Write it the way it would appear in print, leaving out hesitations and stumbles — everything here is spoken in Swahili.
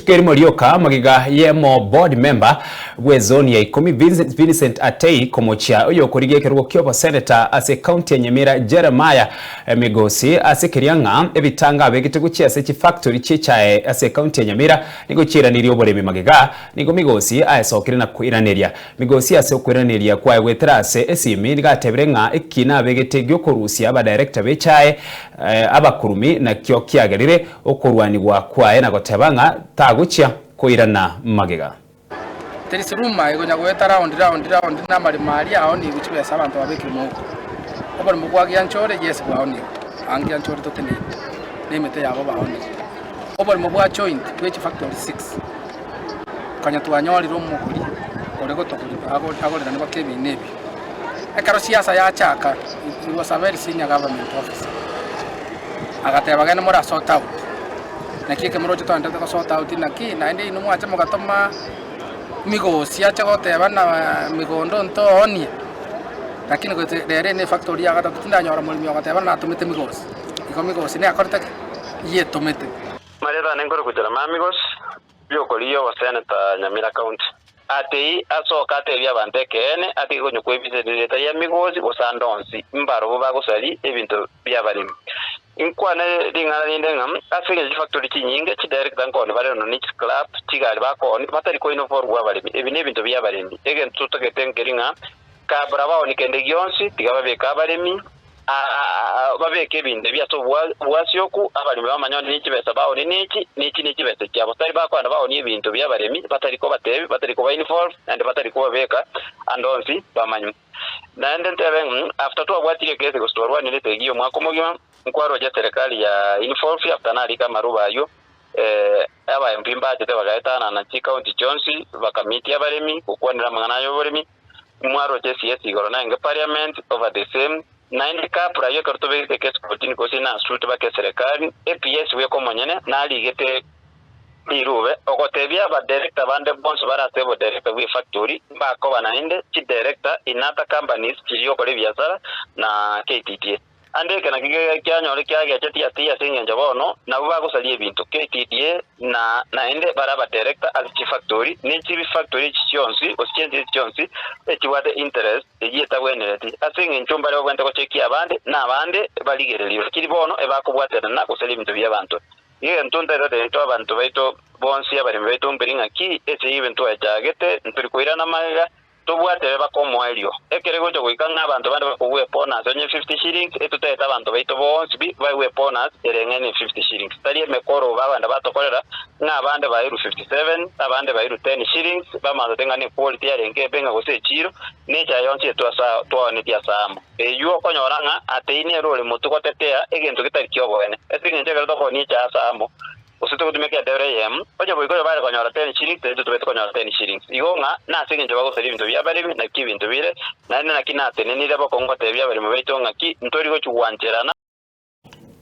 Chikeri Morioka magiga yemo board member gwe zone ya 10 Vincent Atei komochia oyo kurige kerugo kyobo senator ase county ya Nyamira Jeremiah Migosi ase Kirianga ebitanga begitego chiase chi factory chichae ase county ya Nyamira nigo chiraniri oboremi magiga nigo Migosi aesokire na kuiraneria Migosi ase kuiraneria kwa gwetera ase esimi nigateberenga ekina begitegyo korusia aba director bechae abakurumi na kyo kiagerire okorwanirwa kwae na gotebanga taguchia kuirana magega terisiruma igonya gweta round na mari aho ni guchibesa abantu babekire mu obari mu kwagia nchore yes kwa oni angia nchore totene nemete yabo baoni obari mu kwa joint which factory 6 kanya twanyori ro mukuri orego tokuri agore ndani bakebi nebi ekaro siasa ya chaka it was a very senior government officer agateba gane mora sort out na kike mrojo to anda ko sort out na ki na indi numu acha mugatoma Migosi acha goteba na migondo nto oni lakini ko rere ne factory ya gata tinda nyora mulimi goteba na tumete Migosi iko Migosi ne akorta ye tumete marera nengoro kutera Migosi byokoliyo wa senator Nyamira county Atei asoka atebya abantu ekene ati gonyo kwebizereta ya Migosi osandonsi mbaro bagosali ebintu byabalimi inkwane ringana lindenga afike factory kinyinge ki director nkone bare no niche club kigali bakone batari ko ino for wabalimi ebine ebintu byabalimi egen tutoketengeringa kabra bawo nikende gyonsi tigababeka abalimi babeke binde byaso bwasyoku abalimi bamanyoni nikibesa bawo nikibesa kyabo tari bakwana bawo ni ebintu byabalimi batari ko batebi batari ko uniform and batari ko babeka andonsi bamanyi nande ntebe after to abwatike kese ko store one lete giyo mwako mogima nkwaro je serikali ya inforfi after nali kama rubayo aba mpimba tete bagaitana na county Chonsi bakamiti abalemi kukwanira manganayo abalemi mwaro je CS igorona inga parliament over the same 90 kapra yo kartobe ke keskotini kosina sutu ba ke serikali APS we komonyene nali gete Birube okotebya ba director bande bonds baratebo director we factory bako banainde chi director inata companies chiriyo kole biashara na KTDA ande kana kyanyore kyage chatia singenja bono na bagusalie ebintu KTDA na ende baraba director as chi factory ni chi factory chionsi osienzi chionsi echiwade interest ejita bwenereti asinge nchumba leo kwenda ko cheki abande na abande baligereliwe kiri bono ebakubwatera na kusali ebintu byabantu ye ntonda de abantu baito bonsi abari baito mbiringa ki ese evento ajagete nturi kuirana maga tobwatera bakomo elio ekerego cyo kwikanga abantu bande bakuwe pona zonye 50 shillings etuteta abantu baito bonsi bawe pona erengene 50 shillings tali mekoro babanda batokolera n'abande bairu 57 abande bairu 10 shillings bamaze tengane quality yarenge benga gose chiro necha yonse twasa twane tia samo yuo konyoranga ateine role mutuko tetea egento kitari kyobone etinge njega toko ni cha samo usito kutumeka DRM oje boyiko bale konyora 10 shillings teto tubete konyora 10 shillings igonga na singe njaba ko seri bintu byabale na kibintu bire na kina tenenira bakongo tebya bale mu baitonga ki ntori go chuwancherana